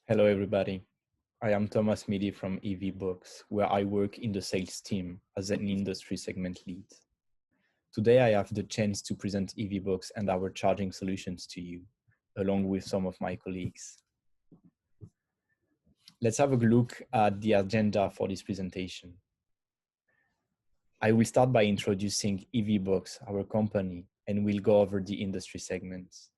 Hello, everybody. I am Thomas Midi from EV Books, where I work in the sales team as an industry segment lead. Today, I have the chance to present EV Books and our charging solutions to you, along with some of my colleagues. Let's have a look at the agenda for this presentation. I will start by introducing EV Books, our company, and we'll go over the industry segments.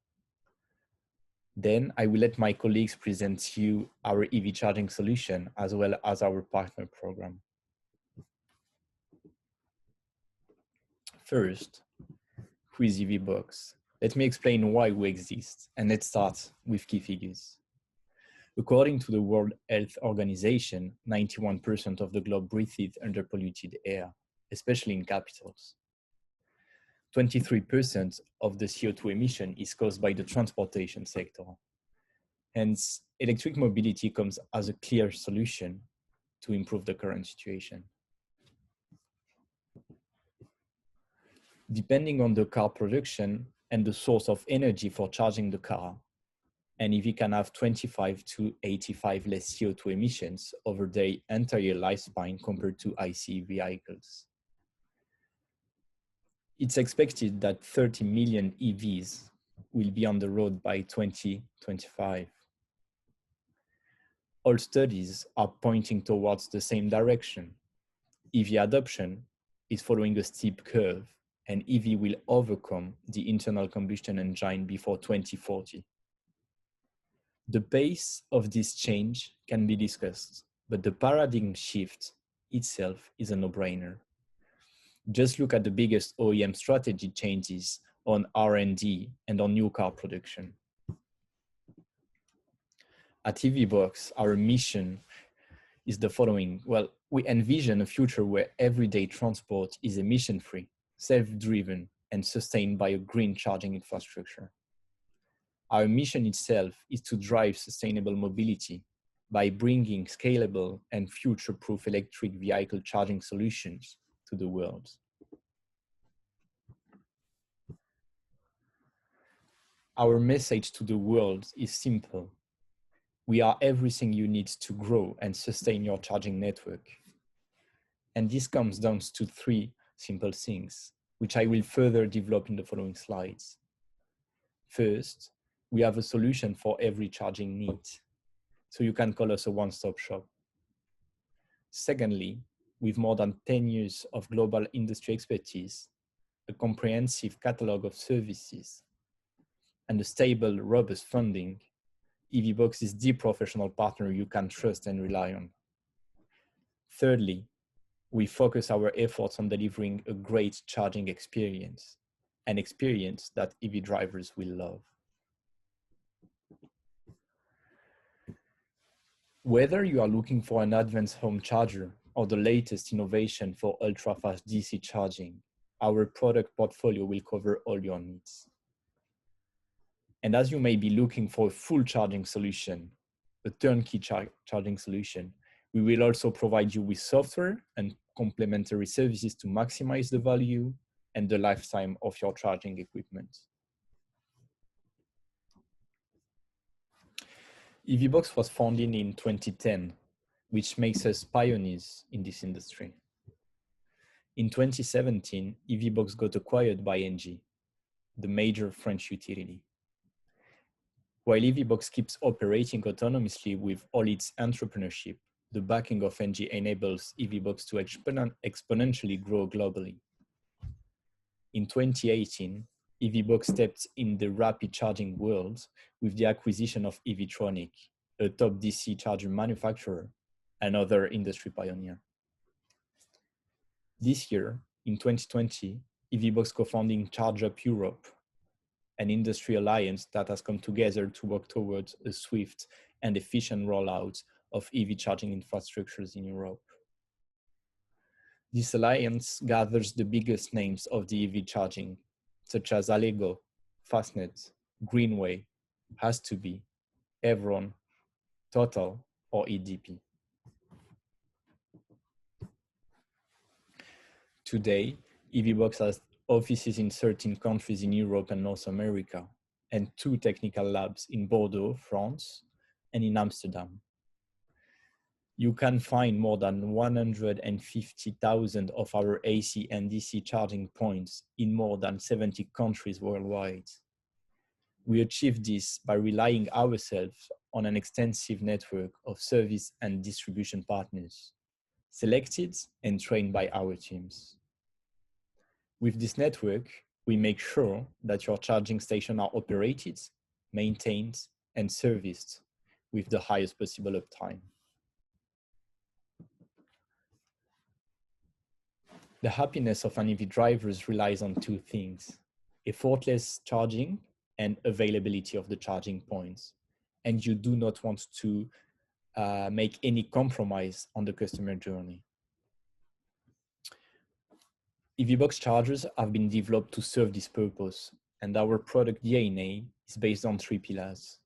Then I will let my colleagues present you our EV charging solution as well as our partner program. First, who is EV Box? Let me explain why we exist, and let's start with key figures. According to the World Health Organization, 91% of the globe breathes under polluted air, especially in capitals. 23% of the CO2 emission is caused by the transportation sector. Hence, electric mobility comes as a clear solution to improve the current situation. Depending on the car production and the source of energy for charging the car, an EV can have 25 to 85 less CO2 emissions over their entire lifespan compared to ICE vehicles. It's expected that 30 million EVs will be on the road by 2025. All studies are pointing towards the same direction. EV adoption is following a steep curve, and EV will overcome the internal combustion engine before 2040. The pace of this change can be discussed, but the paradigm shift itself is a no-brainer. Just look at the biggest OEM strategy changes on R&D and on new car production. At EV Box, our mission is the following. Well, we envision a future where everyday transport is emission-free, self-driven, and sustained by a green charging infrastructure. Our mission itself is to drive sustainable mobility by bringing scalable and future-proof electric vehicle charging solutions to the world. Our message to the world is simple. We are everything you need to grow and sustain your charging network. And this comes down to three simple things, which I will further develop in the following slides. First, we have a solution for every charging need, so you can call us a one-stop shop. Secondly, with more than 10 years of global industry expertise, a comprehensive catalog of services, and a stable, robust funding, EV Box is the professional partner you can trust and rely on. Thirdly, we focus our efforts on delivering a great charging experience, an experience that EV drivers will love. Whether you are looking for an advanced home charger or the latest innovation for ultra-fast DC charging, our product portfolio will cover all your needs. And as you may be looking for a full charging solution, a turnkey charging solution, we will also provide you with software and complementary services to maximize the value and the lifetime of your charging equipment. EV Box was founded in 2010, which makes us pioneers in this industry. In 2017, EV Box got acquired by Engie, the major French utility. While EV Box keeps operating autonomously with all its entrepreneurship, the backing of Engie enables EV Box to exponentially grow globally. In 2018, EV Box stepped in the rapid charging world with the acquisition of EVtronic, a top DC charger manufacturer, another industry pioneer. This year, in 2020, EV Box co-founding Charge Up Europe, an industry alliance that has come together to work towards a swift and efficient rollout of EV charging infrastructures in Europe. This alliance gathers the biggest names of the EV charging, such as Allego, Fastnet, Greenway, Has2Be, Evron, Total, or EDP. Today, EV Box has offices in 13 countries in Europe and North America, and 2 technical labs in Bordeaux, France, and in Amsterdam. You can find more than 150,000 of our AC and DC charging points in more than 70 countries worldwide. We achieve this by relying ourselves on an extensive network of service and distribution partners, selected and trained by our teams. With this network, we make sure that your charging stations are operated, maintained, and serviced with the highest possible uptime. The happiness of an EV driver relies on two things: effortless charging and availability of the charging points. And you do not want to make any compromise on the customer journey. EVBox chargers have been developed to serve this purpose, and our product DNA is based on three pillars: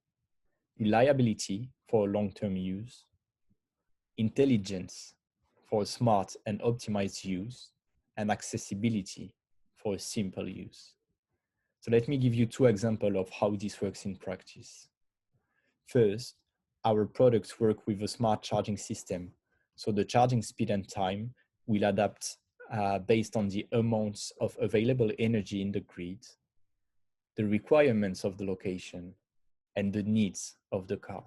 reliability for long-term use, intelligence for smart and optimized use, and accessibility for simple use. So let me give you two examples of how this works in practice. First, our products work with a smart charging system, so the charging speed and time will adapt based on the amounts of available energy in the grid, the requirements of the location, and the needs of the car.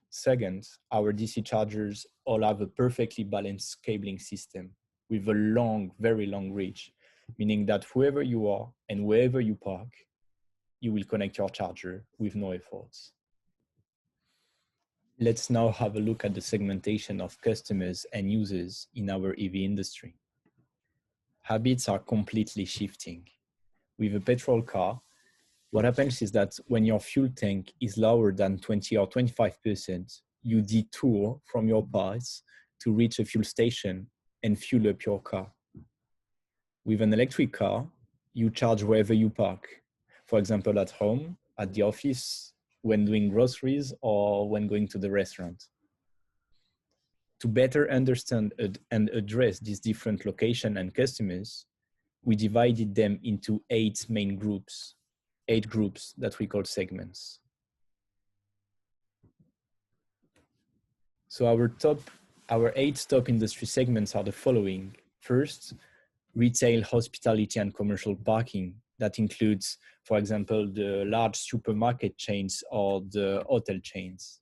Second, our DC chargers all have a perfectly balanced cabling system with a long, very long reach, meaning that wherever you are and wherever you park, you will connect your charger with no efforts. Let's now have a look at the segmentation of customers and users in our EV industry. Habits are completely shifting. With a petrol car, what happens is that when your fuel tank is lower than 20 or 25%, you detour from your paths to reach a fuel station and fuel up your car. With an electric car, you charge wherever you park. For example, at home, at the office, when doing groceries, or when going to the restaurant. To better understand and address these different locations and customers, we divided them into 8 main groups, 8 groups that we call segments. So our 8 top industry segments are the following. First, retail, hospitality, and commercial parking. That includes, for example, the large supermarket chains or the hotel chains.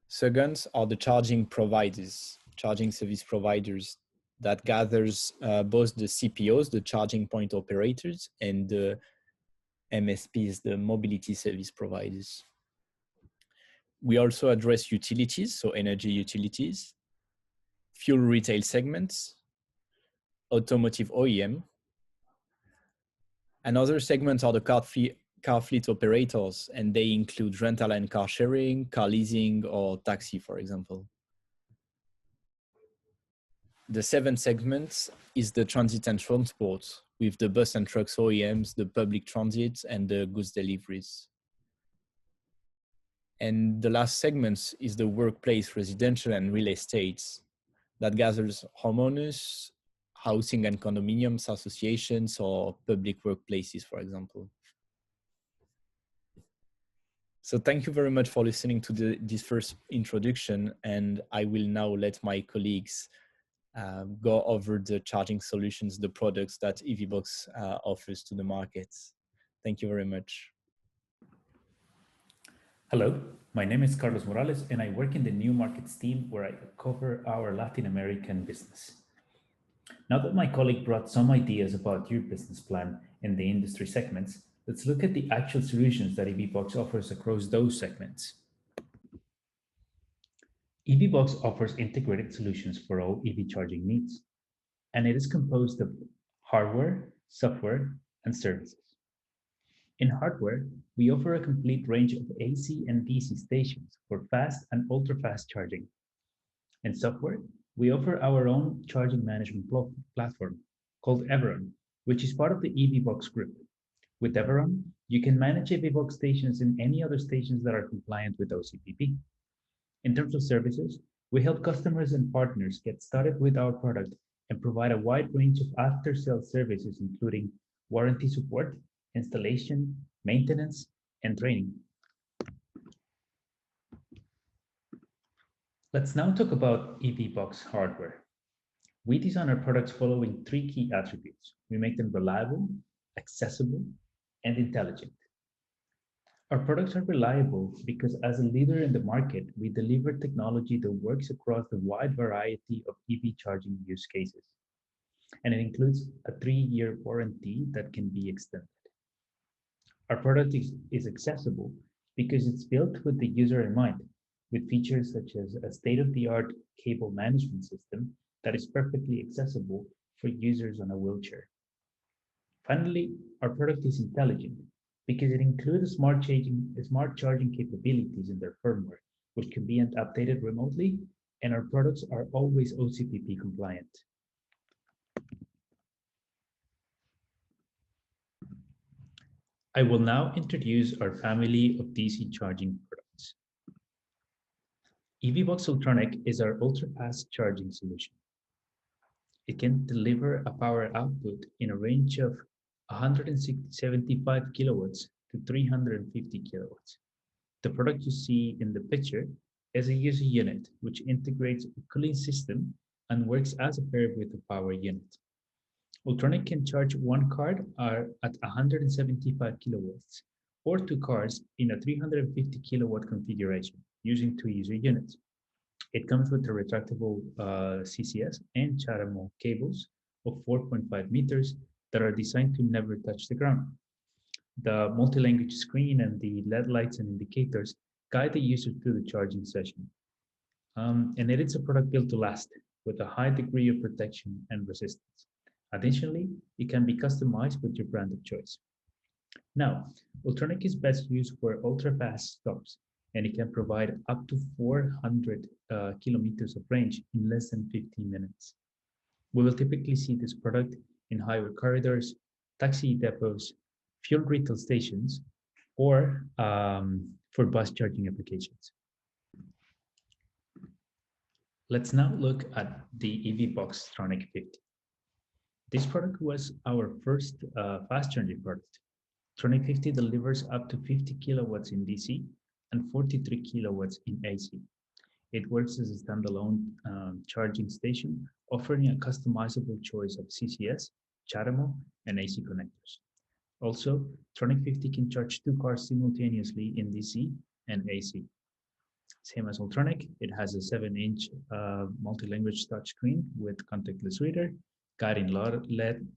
Second are the charging providers, charging service providers, that gathers both the CPOs, the charging point operators, and the MSPs, the mobility service providers. We also address utilities, so energy utilities, fuel retail segments, automotive OEM, and other segments are the car fleet operators, and they include rental and car sharing, car leasing, or taxi, for example. The 7th segment is the transit and transport, with the bus and trucks OEMs, the public transit, and the goods deliveries. And the last segment is the workplace, residential, and real estates, that gathers homeowners, housing and condominiums associations, or public workplaces, for example. So thank you very much for listening to this first introduction, and I will now let my colleagues go over the charging solutions, the products that EVBox offers to the market. Thank you very much. Hello, my name is Carlos Morales, and I work in the new markets team where I cover our Latin American business. Now that my colleague brought some ideas about your business plan in the industry segments, let's look at the actual solutions that EVBox offers across those segments. EVBox offers integrated solutions for all EV charging needs, and it is composed of hardware, software, and services. In hardware, we offer a complete range of AC and DC stations for fast and ultra-fast charging. In software, we offer our own charging management platform called Everon, which is part of the EVBox group. With Everon, you can manage EVBox stations and any other stations that are compliant with OCPP. In terms of services, we help customers and partners get started with our product and provide a wide range of after-sales services, including warranty support, installation, maintenance, and training. Let's now talk about EV box hardware. We design our products following three key attributes. We make them reliable, accessible, and intelligent. Our products are reliable because as a leader in the market, we deliver technology that works across the wide variety of EV charging use cases. And it includes a 3-year warranty that can be extended. Our product is accessible because it's built with the user in mind, with features such as a state-of-the-art cable management system that is perfectly accessible for users on a wheelchair. Finally, our product is intelligent because it includes smart charging capabilities in their firmware, which can be updated remotely, and our products are always OCPP compliant. I will now introduce our family of DC charging products. EVBox Ultronic is our ultra-fast charging solution. It can deliver a power output in a range of 175 kilowatts to 350 kilowatts. The product you see in the picture is a user unit, which integrates a cooling system and works as a pair with a power unit. Ultronic can charge one car at 175 kilowatts or two cars in a 350 kilowatt configuration using two user units. It comes with the retractable CCS and Charamo cables of 4.5 meters that are designed to never touch the ground. The multi-language screen and the LED lights and indicators guide the user through the charging session. And it is a product built to last with a high degree of protection and resistance. Additionally, it can be customized with your brand of choice. Now, Ultronic is best used for ultra-fast stops, and it can provide up to 400 kilometers of range in less than 15 minutes. We will typically see this product in highway corridors, taxi depots, fuel retail stations, or for bus charging applications. Let's now look at the EVBox Tronic 50. This product was our first fast charging product. Tronic 50 delivers up to 50 kilowatts in DC and 43 kilowatts in AC. It works as a standalone charging station, offering a customizable choice of CCS, Charamo, and AC connectors. Also, Tronic 50 can charge two cars simultaneously in DC and AC. Same as Ultronic, it has a 7-inch multi-language touchscreen with contactless reader, guiding LED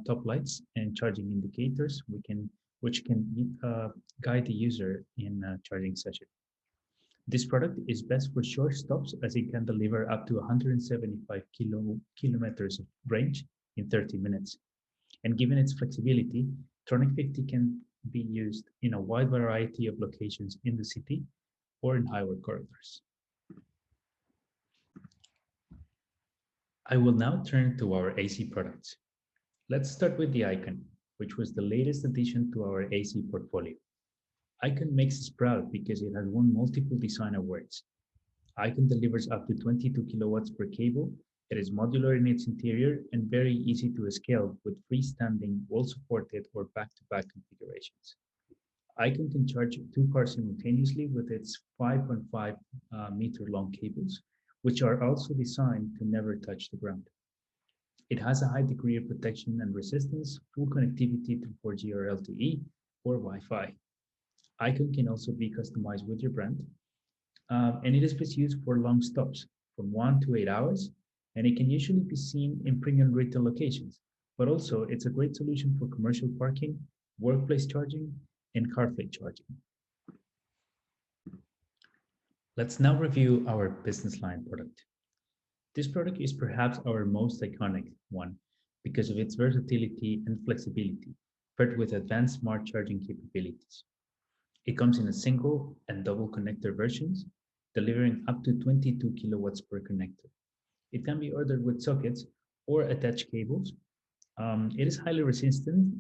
top lights, and charging indicators, which can guide the user in a charging session. This product is best for short stops as it can deliver up to 175 kilometers of range in 30 minutes. And given its flexibility, Tronic 50 can be used in a wide variety of locations in the city or in highway corridors. I will now turn to our AC products. Let's start with the Icon, which was the latest addition to our AC portfolio. Icon makes us proud because it has won multiple design awards. Icon delivers up to 22 kilowatts per cable. It is modular in its interior and very easy to scale with freestanding, wall-supported or back-to-back configurations. Icon can charge two cars simultaneously with its 5.5 meter long cables, which are also designed to never touch the ground. It has a high degree of protection and resistance, full connectivity to 4G or LTE or Wi-Fi. Icon can also be customized with your brand, and it is best used for long stops from 1 to 8 hours, and it can usually be seen in premium retail locations, but also it's a great solution for commercial parking, workplace charging, and car fleet charging. Let's now review our business line product. This product is perhaps our most iconic one because of its versatility and flexibility, paired with advanced smart charging capabilities. It comes in a single and double connector versions, delivering up to 22 kilowatts per connector. It can be ordered with sockets or attached cables. It is highly resistant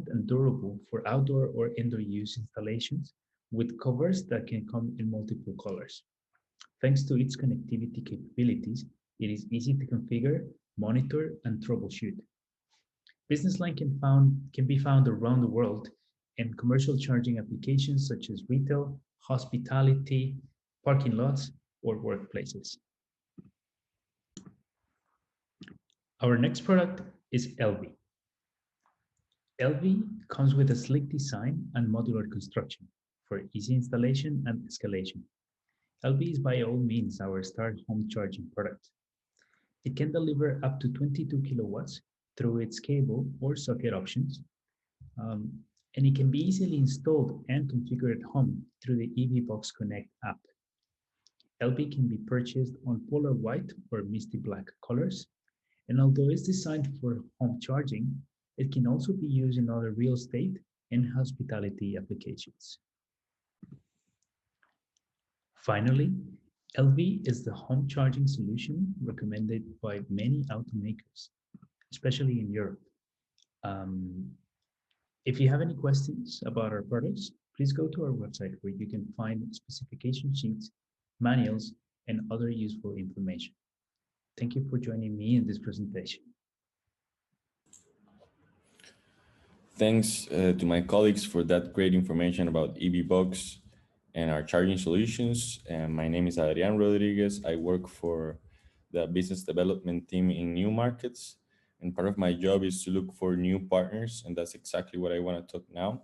and durable for outdoor or indoor use installations with covers that can come in multiple colors. Thanks to its connectivity capabilities, it is easy to configure, monitor, and troubleshoot. Business Line can be found around the world in commercial charging applications such as retail, hospitality, parking lots, or workplaces. Our next product is LV. LV comes with a sleek design and modular construction for easy installation and escalation. LV is by all means our star home charging product. It can deliver up to 22 kilowatts through its cable or socket options, um, and it can be easily installed and configured at home through the EVBox Connect app. LV can be purchased on polar white or misty black colors, and although it's designed for home charging, it can also be used in other real estate and hospitality applications. Finally, LV is the home charging solution recommended by many automakers, especially in Europe. Um, if you have any questions about our products, please go to our website where you can find specification sheets, manuals, and other useful information. Thank you for joining me in this presentation. Thanks to my colleagues for that great information about EVBox and our charging solutions. My name is Adrian Rodriguez. I work for the business development team in new markets. And part of my job is to look for new partners. And that's exactly what I want to talk now.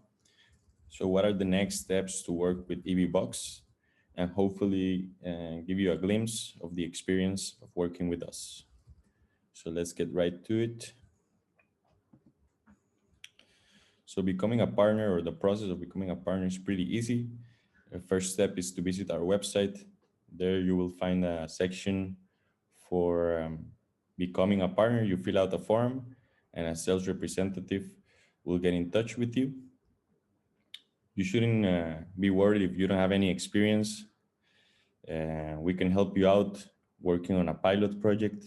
So what are the next steps to work with EVBox? And hopefully give you a glimpse of the experience of working with us. So let's get right to it. So becoming a partner, or the process of becoming a partner, is pretty easy. The first step is to visit our website. There you will find a section for becoming a partner. You fill out a form and a sales representative will get in touch with you. You shouldn't be worried if you don't have any experience. We can help you out working on a pilot project.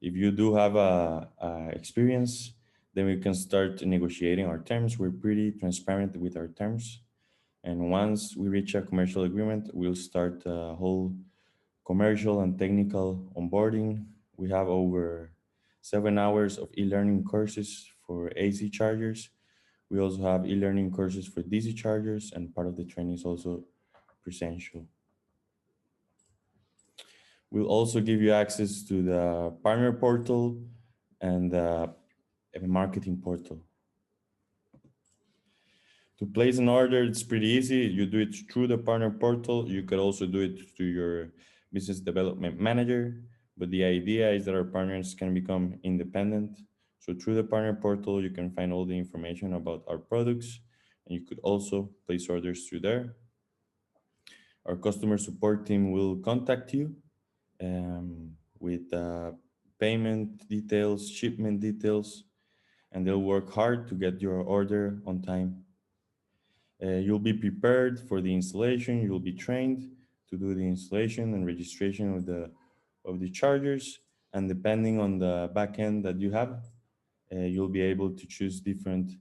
If you do have a experience, then we can start negotiating our terms. We're pretty transparent with our terms. And once we reach a commercial agreement, we'll start a whole commercial and technical onboarding. We have over 7 hours of e-learning courses for AC chargers. We also have e-learning courses for DC chargers, and part of the training is also presential. We'll also give you access to the partner portal and the marketing portal. To place an order, it's pretty easy. You do it through the partner portal. You could also do it through your business development manager, but the idea is that our partners can become independent. So through the partner portal, you can find all the information about our products, and you could also place orders through there. Our customer support team will contact you with payment details, shipment details, and they'll work hard to get your order on time. You'll be prepared for the installation. You'll be trained to do the installation and registration of the chargers. And depending on the backend that you have, you'll be able to choose different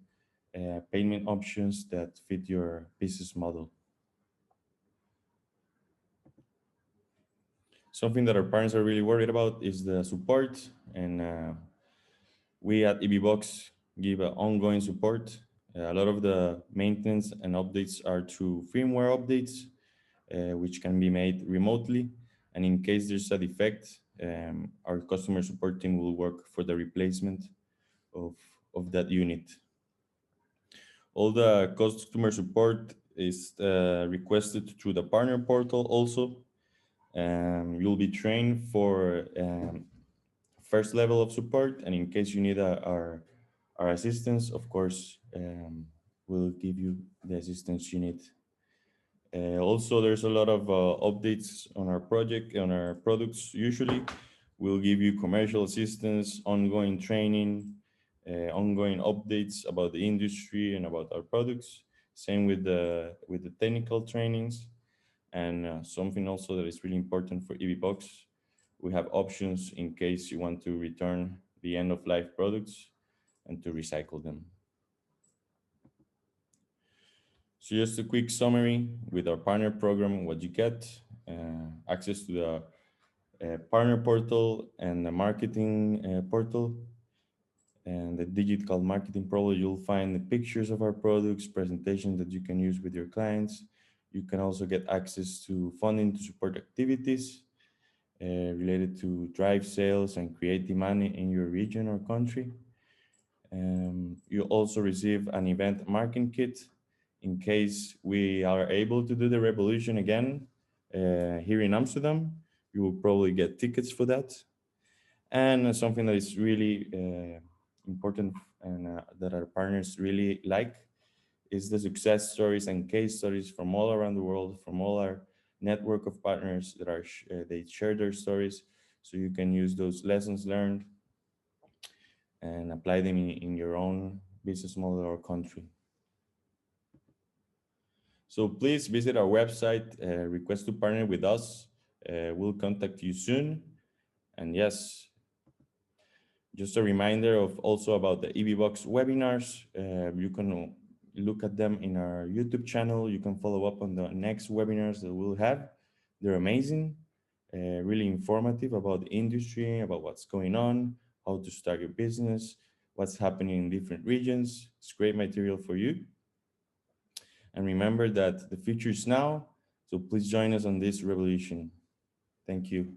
payment options that fit your business model. Something that our partners are really worried about is the support, and we at EVBox give ongoing support. A lot of the maintenance and updates are through firmware updates, which can be made remotely. And in case there's a defect, our customer support team will work for the replacement of that unit. All the customer support is requested through the partner portal also. You'll be trained for first level of support, and in case you need our assistance, of course, we'll give you the assistance you need. Also, there's a lot of updates on our project, on our products. Usually, we'll give you commercial assistance, ongoing training, ongoing updates about the industry and about our products. Same with the technical trainings. And something also that is really important for EVBox, we have options in case you want to return the end-of-life products and to recycle them. So just a quick summary with our partner program, what you get, access to the partner portal and the marketing portal. And the digital marketing portal, you'll find the pictures of our products, presentations that you can use with your clients. You can also get access to funding to support activities related to drive sales and create demand in your region or country. You also receive an event marketing kit in case we are able to do the revolution again here in Amsterdam. You will probably get tickets for that. And something that is really important and that our partners really like is the success stories and case stories from all around the world, from all our network of partners that are they share their stories, so you can use those lessons learned and apply them in your own business model or country. So please visit our website, request to partner with us. We'll contact you soon. And yes, just a reminder of also about the EVBox webinars. You can look at them in our YouTube channel. You can follow up on the next webinars that we'll have. They're amazing, really informative about the industry, about what's going on, how to start your business, what's happening in different regions. It's great material for you. And remember that the future is now, so please join us on this revolution. Thank you.